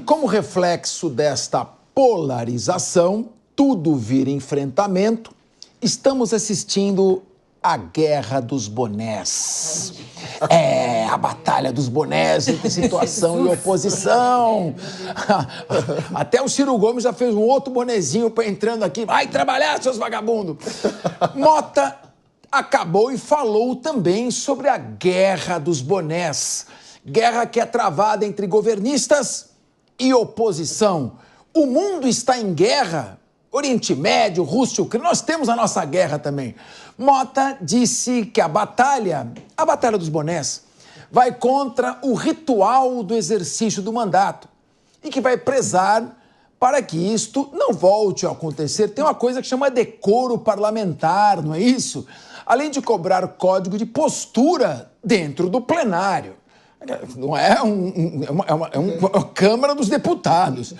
como reflexo desta polarização, tudo vira enfrentamento, estamos assistindo a Guerra dos Bonés. É, a batalha dos bonés entre situação e oposição. Até o Ciro Gomes já fez um outro bonezinho entrando aqui. Vai trabalhar, seus vagabundos! Mota acabou e falou também sobre a Guerra dos Bonés. Guerra que é travada entre governistas e oposição. O mundo está em guerra. Oriente Médio, Rússia, Ucrânia, nós temos a nossa guerra também. Mota disse que a batalha dos bonés, vai contra o ritual do exercício do mandato e que vai prezar para que isto não volte a acontecer. Tem uma coisa que chama decoro parlamentar, não é isso? Além de cobrar código de postura dentro do plenário. Não é uma Câmara dos Deputados.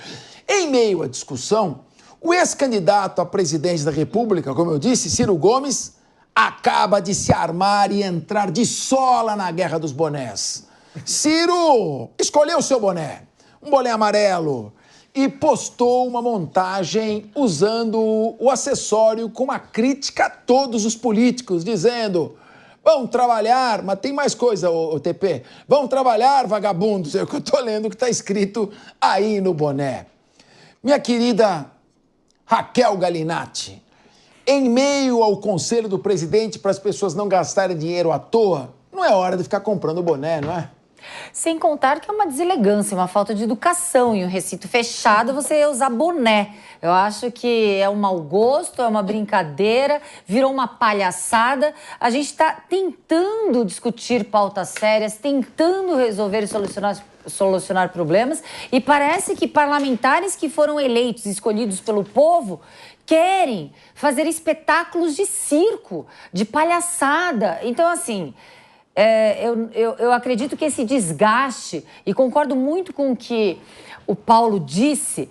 Em meio à discussão, o ex-candidato à presidência da República, como eu disse, Ciro Gomes, acaba de se armar e entrar de sola na Guerra dos Bonés. Ciro escolheu o seu boné, um boné amarelo, e postou uma montagem usando o acessório com uma crítica a todos os políticos, dizendo: vão trabalhar, mas tem mais coisa, o TP, vão trabalhar, vagabundos, é o que eu tô lendo que está escrito aí no boné. Minha querida Raquel Galinatti, em meio ao conselho do presidente para as pessoas não gastarem dinheiro à toa, não é hora de ficar comprando boné, não é? Sem contar que é uma deselegância, uma falta de educação. Em um recinto fechado, você usar boné. Eu acho que é um mau gosto, é uma brincadeira, virou uma palhaçada. A gente está tentando discutir pautas sérias, tentando resolver e solucionar problemas. E parece que parlamentares que foram eleitos, escolhidos pelo povo, querem fazer espetáculos de circo, de palhaçada. Então, assim, eu acredito que esse desgaste, e concordo muito com o que o Paulo disse,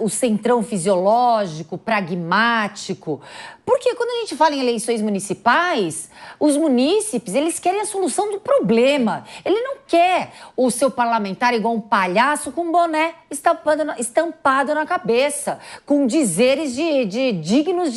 o centrão fisiológico, pragmático, porque quando a gente fala em eleições municipais, os munícipes, eles querem a solução do problema. Ele não quer o seu parlamentar igual um palhaço com um boné estampado na cabeça, com dizeres dignos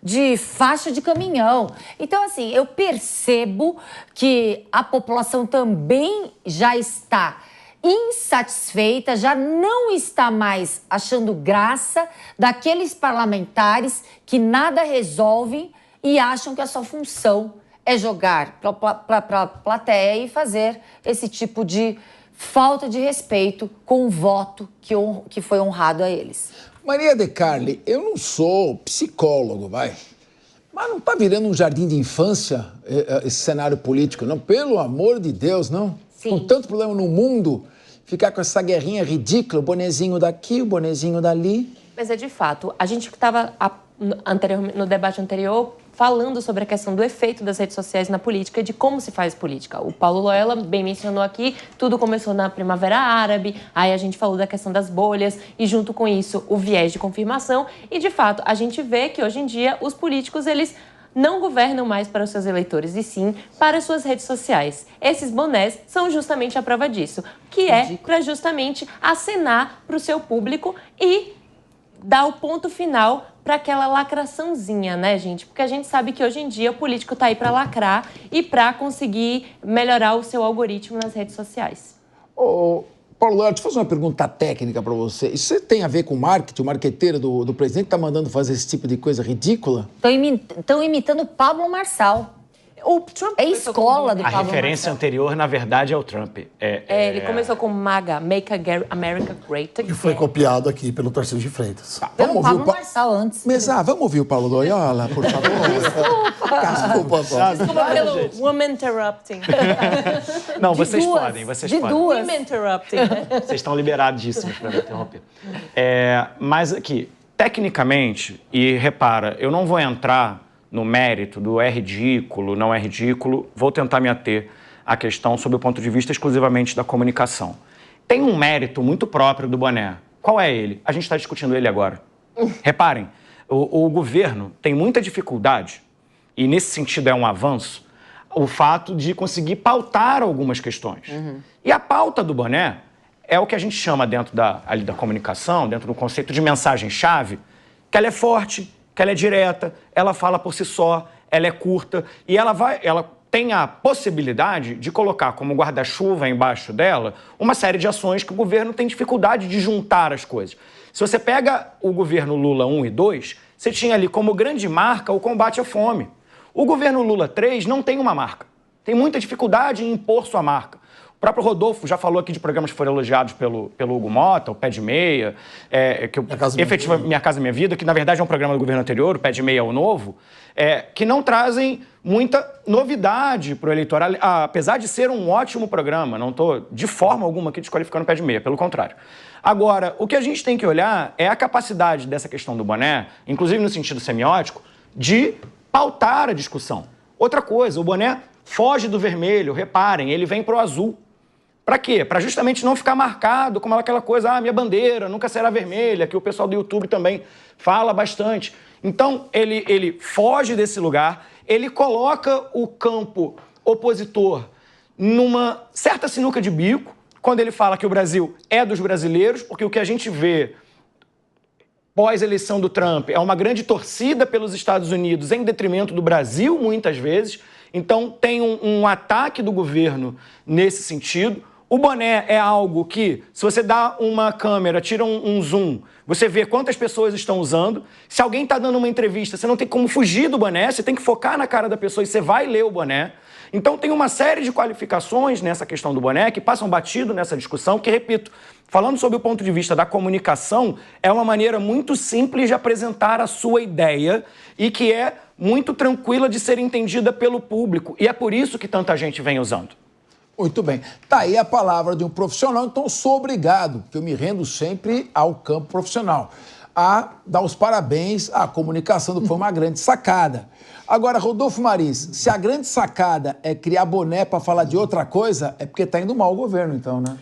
de faixa de caminhão. Então, assim, eu percebo que a população também já está insatisfeita, já não está mais achando graça daqueles parlamentares que nada resolvem e acham que a sua função é jogar para a plateia e fazer esse tipo de falta de respeito com o voto que foi honrado a eles. Maria de Carli, eu não sou psicólogo, mas não está virando um jardim de infância esse cenário político, não? Pelo amor de Deus, não? Sim. Com tanto problema no mundo, ficar com essa guerrinha ridícula, o bonezinho daqui, o bonezinho dali. Mas é de fato, a gente estava no debate anterior falando sobre a questão do efeito das redes sociais na política e de como se faz política. O Paulo Loela bem mencionou aqui, tudo começou na Primavera Árabe, aí a gente falou da questão das bolhas e junto com isso o viés de confirmação e de fato a gente vê que hoje em dia os políticos eles não governam mais para os seus eleitores, e sim para as suas redes sociais. Esses bonés são justamente a prova disso, que é para justamente acenar para o seu público e dar o ponto final para aquela lacraçãozinha, né, gente? Porque a gente sabe que hoje em dia o político está aí para lacrar e para conseguir melhorar o seu algoritmo nas redes sociais. Paulo Loela, deixa eu fazer uma pergunta técnica para você. Isso tem a ver com marketing? O marqueteiro do presidente está mandando fazer esse tipo de coisa ridícula? Estão imitando o Pablo Marçal. O Trump é a escola do Pablo Marçal. A referência anterior, na verdade, é o Trump. Ele começou com MAGA, Make America Great Again. E foi copiado aqui pelo Tarcísio de Freitas. Vamos ouvir o Marçal antes. Vamos ouvir o Paulo Loyola, por favor? Desculpa pelo woman interrupting. Não, vocês podem. Women interrupting, né? Vocês estão liberadíssimos para me interromper. Mas aqui, tecnicamente, e repara, eu não vou entrar no mérito do é ridículo, não é ridículo, vou tentar me ater à questão sob o ponto de vista exclusivamente da comunicação. Tem um mérito muito próprio do boné. Qual é ele? A gente está discutindo ele agora. Reparem, o governo tem muita dificuldade, e nesse sentido é um avanço, o fato de conseguir pautar algumas questões. E a pauta do boné é o que a gente chama dentro ali da comunicação, dentro do conceito de mensagem-chave, que ela é forte, que ela é direta, ela fala por si só, ela é curta e ela tem a possibilidade de colocar como guarda-chuva embaixo dela uma série de ações que o governo tem dificuldade de juntar as coisas. Se você pega o governo Lula 1 e 2, você tinha ali como grande marca o combate à fome. O governo Lula 3 não tem uma marca. Tem muita dificuldade em impor sua marca. O próprio Rodolfo já falou aqui de programas que foram elogiados pelo Hugo Mota, o Pé de Meia, Minha Casa Minha Vida, que na verdade é um programa do governo anterior, o Pé de Meia é o novo, que não trazem muita novidade para o eleitorado, apesar de ser um ótimo programa. Não estou de forma alguma aqui desqualificando o Pé de Meia, pelo contrário. Agora, o que a gente tem que olhar é a capacidade dessa questão do boné, inclusive no sentido semiótico, de pautar a discussão. Outra coisa, o boné foge do vermelho, reparem, ele vem para o azul. Para quê? Para justamente não ficar marcado como aquela coisa, minha bandeira nunca será vermelha, que o pessoal do YouTube também fala bastante. Então, ele foge desse lugar, ele coloca o campo opositor numa certa sinuca de bico, quando ele fala que o Brasil é dos brasileiros, porque o que a gente vê pós-eleição do Trump é uma grande torcida pelos Estados Unidos em detrimento do Brasil, muitas vezes. Então, tem um ataque do governo nesse sentido. O boné é algo que, se você dá uma câmera, tira um zoom, você vê quantas pessoas estão usando. Se alguém está dando uma entrevista, você não tem como fugir do boné, você tem que focar na cara da pessoa e você vai ler o boné. Então, tem uma série de qualificações nessa questão do boné que passam batido nessa discussão, que, repito, falando sobre o ponto de vista da comunicação, é uma maneira muito simples de apresentar a sua ideia e que é muito tranquila de ser entendida pelo público. E é por isso que tanta gente vem usando. Muito bem. Tá aí a palavra de um profissional, então sou obrigado, porque eu me rendo sempre ao campo profissional, a dar os parabéns à comunicação, que foi uma grande sacada. Agora, Rodolfo Marins, se a grande sacada é criar boné para falar de outra coisa, é porque tá indo mal o governo, então, né?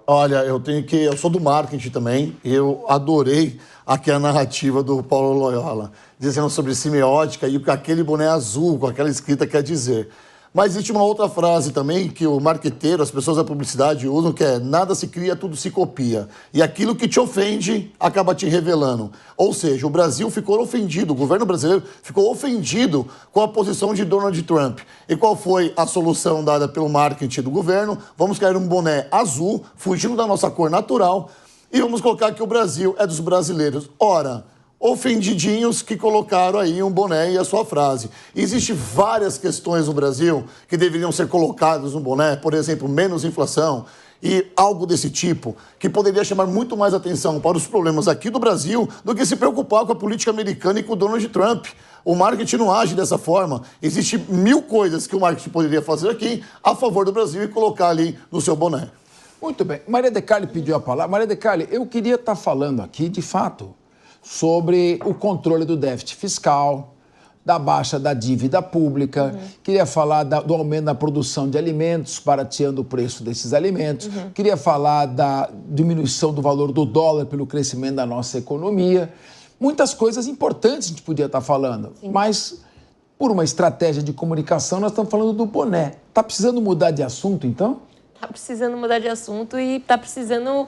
Olha, eu sou do marketing também, e eu adorei aqui a narrativa do Paulo Loyola, dizendo sobre semiótica e o que aquele boné azul, com aquela escrita quer dizer. Mas existe uma outra frase também que o marqueteiro, as pessoas da publicidade usam, que é nada se cria, tudo se copia. E aquilo que te ofende acaba te revelando. Ou seja, o Brasil ficou ofendido, o governo brasileiro ficou ofendido com a posição de Donald Trump. E qual foi a solução dada pelo marketing do governo? Vamos criar um boné azul, fugindo da nossa cor natural, e vamos colocar que o Brasil é dos brasileiros. Ora, ofendidinhos que colocaram aí um boné e a sua frase. Existem várias questões no Brasil que deveriam ser colocadas no boné, por exemplo, menos inflação e algo desse tipo, que poderia chamar muito mais atenção para os problemas aqui do Brasil do que se preocupar com a política americana e com o Donald Trump. O marketing não age dessa forma. Existem 1000 coisas que o marketing poderia fazer aqui a favor do Brasil e colocar ali no seu boné. Muito bem. Maria de Carli pediu a palavra. Maria de Carli, eu queria estar falando aqui, de fato, sobre o controle do déficit fiscal, da baixa da dívida pública, queria falar do aumento da produção de alimentos, barateando o preço desses alimentos, queria falar da diminuição do valor do dólar pelo crescimento da nossa economia. Muitas coisas importantes a gente podia estar falando, mas por uma estratégia de comunicação nós estamos falando do boné. Está precisando mudar de assunto, então? Está precisando mudar de assunto e está precisando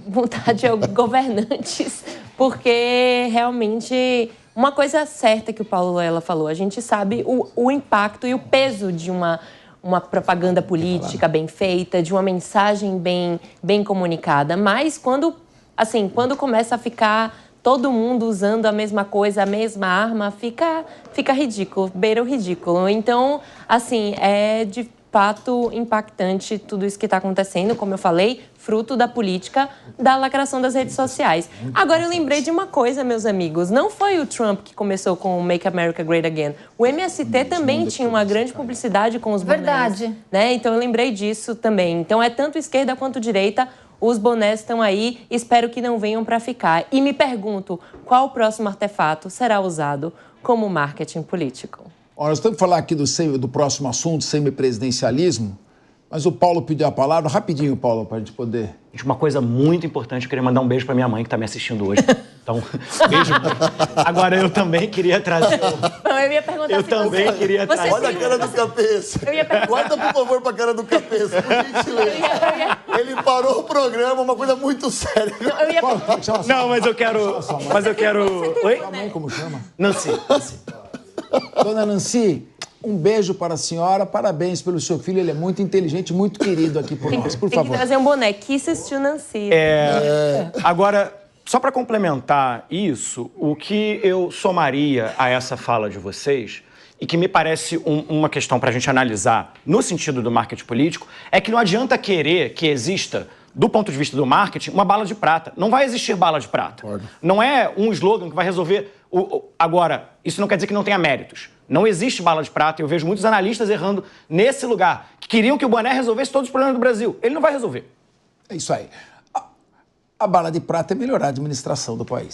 mudar de governantes, porque realmente uma coisa certa que o Paulo Loyola falou, a gente sabe o impacto e o peso de uma propaganda política bem feita, de uma mensagem bem comunicada, mas quando começa a ficar todo mundo usando a mesma coisa, a mesma arma, fica ridículo, beira o ridículo. Então, assim, é de fato impactante tudo isso que está acontecendo, como eu falei, fruto da política da lacração das redes sociais. Agora eu lembrei de uma coisa, meus amigos, não foi o Trump que começou com o Make America Great Again. O MST também tinha uma grande publicidade com os bonés. Verdade. Né? Então eu lembrei disso também. Então é tanto esquerda quanto direita, os bonés estão aí, espero que não venham para ficar. E me pergunto, qual o próximo artefato será usado como marketing político? Nós estamos falando aqui do próximo assunto, semipresidencialismo, mas o Paulo pediu a palavra. Rapidinho, Paulo, para a gente poder... Uma coisa muito importante, eu queria mandar um beijo para minha mãe, que está me assistindo hoje. Então, beijo. Agora, eu também queria trazer... Eu ia perguntar eu também queria trazer... Olha a cara do Cabeça. Guarda, por favor, para a cara do Cabeça, por gentileza. Ele parou o programa, uma coisa muito séria. Eu ia... Não, mas eu quero... Oi? Sua mãe, como chama? Nancy. Dona Nancy, um beijo para a senhora, parabéns pelo seu filho, ele é muito inteligente, muito querido aqui por nós, por Tem que favor. trazer um boné. Kisses to Nancy. Agora, só para complementar isso, o que eu somaria a essa fala de vocês, e que me parece uma questão para a gente analisar no sentido do marketing político, é que não adianta querer que exista, do ponto de vista do marketing, uma bala de prata. Não vai existir bala de prata. Não é um slogan que vai resolver... Agora, isso não quer dizer que não tenha méritos. Não existe bala de prata. Eu vejo muitos analistas errando nesse lugar, que queriam que o boné resolvesse todos os problemas do Brasil. Ele não vai resolver. É isso aí. A bala de prata é melhorar a administração do país.